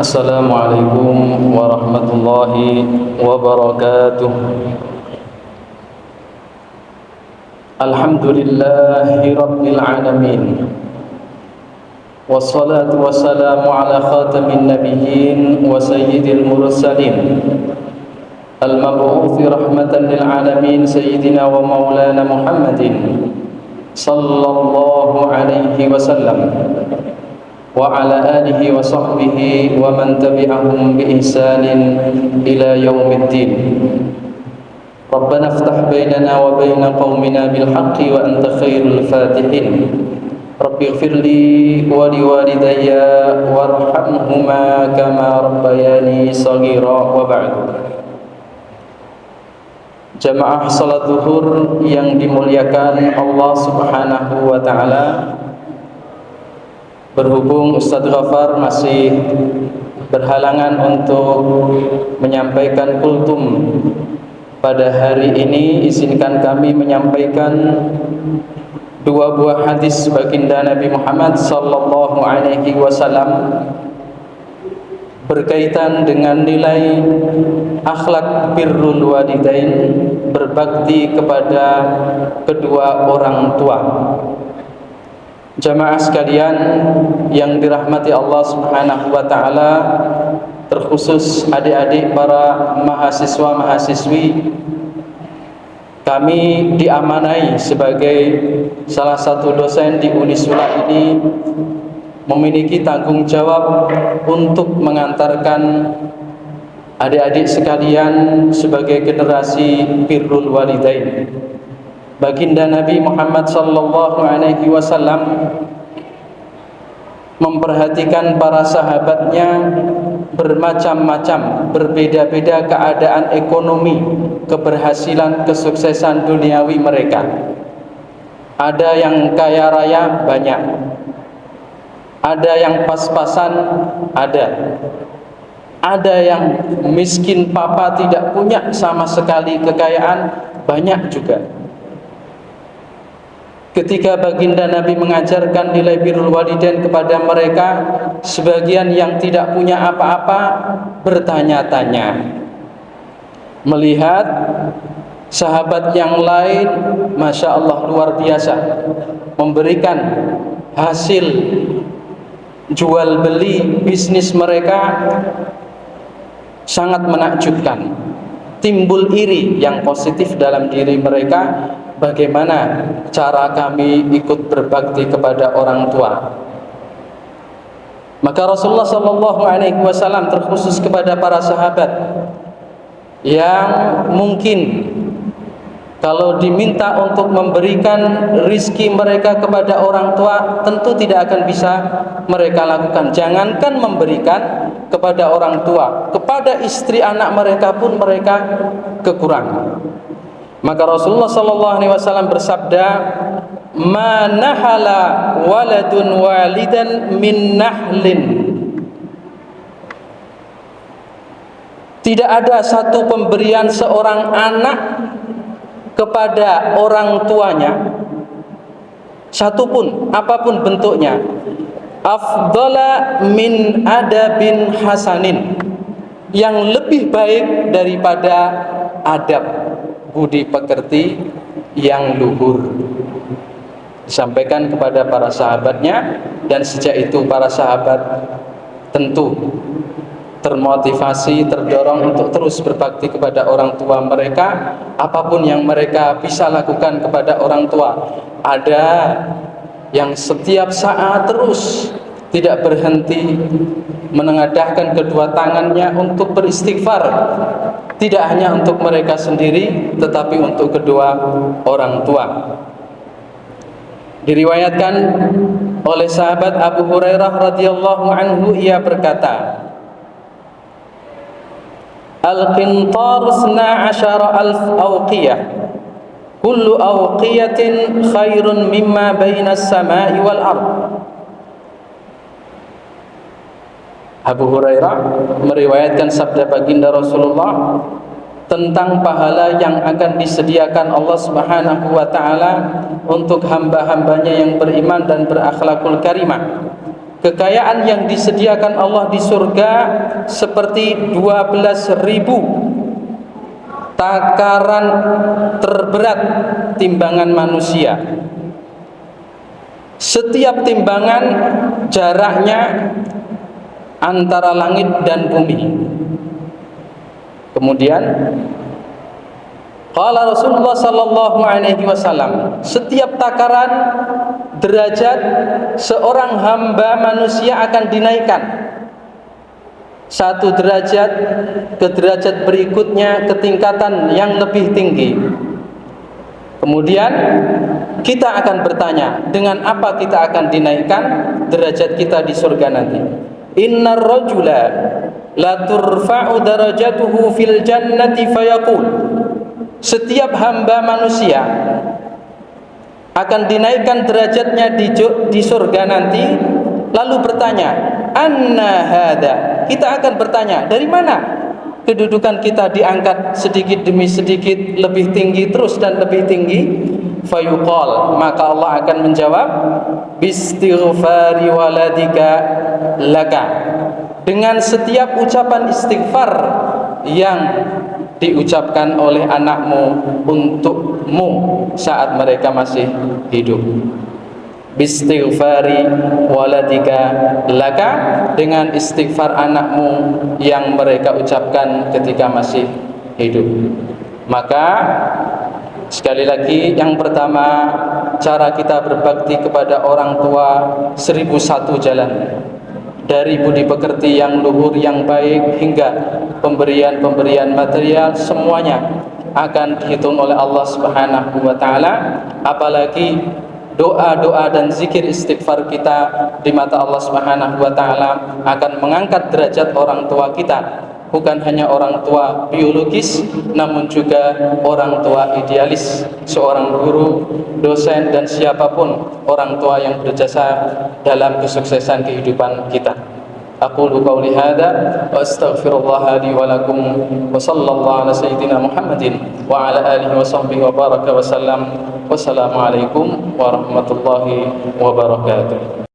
Assalamualaikum warahmatullahi wabarakatuh. Alhamdulillahi rabbil alamin. Wassalatu wassalamu ala khatamin nabiyyin wa sayyidil mursalin, al-mab'uthi rahmatan lil alamin, sayyidina wa maulana Muhammadin sallallahu alaihi wasallam wa ala alihi wa sahbihi wa man tabi'ahum bi ihsanin ila yaumiddin. Rabbana iftah bainana wa baina qaumina bil haqqi wa anta khairul fatihin. Rabbi ighfirli wa liwalidayya warhamhuma kama rabbayani shaghira. Wa ba'du. Jamaah salat zuhur yang dimuliakan Allah Subhanahu wa taala, berhubung Ustadz Ghafar masih berhalangan untuk menyampaikan kultum pada hari ini, izinkan kami menyampaikan dua buah hadis baginda Nabi Muhammad sallallahu alaihi wasallam berkaitan dengan nilai akhlak birrul walidain, berbakti kepada kedua orang tua. Jamaah sekalian yang dirahmati Allah Subhanahu wa taala, terkhusus adik-adik para mahasiswa-mahasiswi, kami diamanai sebagai salah satu dosen di Unisula ini memiliki tanggung jawab untuk mengantarkan adik-adik sekalian sebagai generasi birrul walidain. Baginda Nabi Muhammad sallallahu alaihi wasallam memperhatikan para sahabatnya bermacam-macam, berbeda-beda keadaan ekonomi, keberhasilan, kesuksesan duniawi mereka. Ada yang kaya raya banyak, ada yang pas-pasan, ada yang miskin papa, tidak punya sama sekali kekayaan, banyak juga. Ketika baginda Nabi mengajarkan nilai birrul walidain kepada mereka, sebagian yang tidak punya apa-apa bertanya-tanya, melihat sahabat yang lain, Masya Allah, luar biasa, memberikan hasil jual beli bisnis mereka sangat menakjubkan. Timbul iri yang positif dalam diri mereka. Bagaimana cara kami ikut berbakti kepada orang tua? Maka Rasulullah sallallahu alaihi wasallam terkhusus kepada para sahabat yang mungkin kalau diminta untuk memberikan rizki mereka kepada orang tua, tentu tidak akan bisa mereka lakukan. Jangankan memberikan kepada orang tua, kepada istri anak mereka pun mereka kekurangan. Maka Rasulullah sallallahu alaihi wasallam bersabda, "Ma nahala waladun walidan min nahlin." Tidak ada satu pemberian seorang anak kepada orang tuanya, satupun, apapun bentuknya, afdala min adabin hasanin, yang lebih baik daripada adab budi pekerti yang luhur. Disampaikan kepada para sahabatnya, dan sejak itu para sahabat tentu termotivasi, terdorong untuk terus berbakti kepada orang tua mereka. Apapun yang mereka bisa lakukan kepada orang tua. Ada yang setiap saat terus tidak berhenti menengadahkan kedua tangannya untuk beristighfar, tidak hanya untuk mereka sendiri tetapi untuk kedua orang tua. Diriwayatkan oleh sahabat Abu Hurairah radhiyallahu anhu, ia berkata, Al-qintar 12,000 awqiyah, kullu awqiyatin khairun mimma bainas samai wal ard. Abu Hurairah meriwayatkan sabda baginda Rasulullah tentang pahala yang akan disediakan Allah Subhanahu wa taala untuk hamba-hambanya yang beriman dan berakhlakul karimah. Kekayaan yang disediakan Allah di surga seperti 12.000 takaran terberat timbangan manusia. Setiap timbangan jaraknya antara langit dan bumi. Kemudian qala Rasulullah sallallahu alaihi wasallam, setiap takaran derajat seorang hamba manusia akan dinaikkan satu derajat ke derajat berikutnya, ke tingkatan yang lebih tinggi. Kemudian kita akan bertanya, dengan apa kita akan dinaikkan derajat kita di surga nanti? Innar rajula la turfa'u darajatuhu fil jannati fayaqul, setiap hamba manusia akan dinaikkan derajatnya di surga nanti, lalu bertanya, anna hada, kita akan bertanya, dari mana kedudukan kita diangkat sedikit demi sedikit lebih tinggi terus dan lebih tinggi? Fayuqal, maka Allah akan menjawab, bistighfari waladika laka, dengan setiap ucapan istighfar yang diucapkan oleh anakmu untukmu saat mereka masih hidup. Bistighfari waladika laka, dengan istighfar anakmu yang mereka ucapkan ketika masih hidup. Maka sekali lagi, yang pertama, cara kita berbakti kepada orang tua 1001 jalan, dari budi pekerti yang luhur yang baik hingga pemberian-pemberian material, semuanya akan dihitung oleh Allah Subhanahu wa taala. Apalagi doa-doa dan zikir istighfar kita di mata Allah Subhanahu wa taala akan mengangkat derajat orang tua kita. Bukan hanya orang tua biologis, namun juga orang tua idealis, seorang guru, dosen, dan siapapun orang tua yang berjasa dalam kesuksesan kehidupan kita. Aqulu qawli hadza wa astaghfirullah li wa lakum, wa sallallahu ala sayyidina Muhammadin wa ala alihi wa sahbihi wa baraka wa sallam. Wassalamu alaikum warahmatullahi wabarakatuh.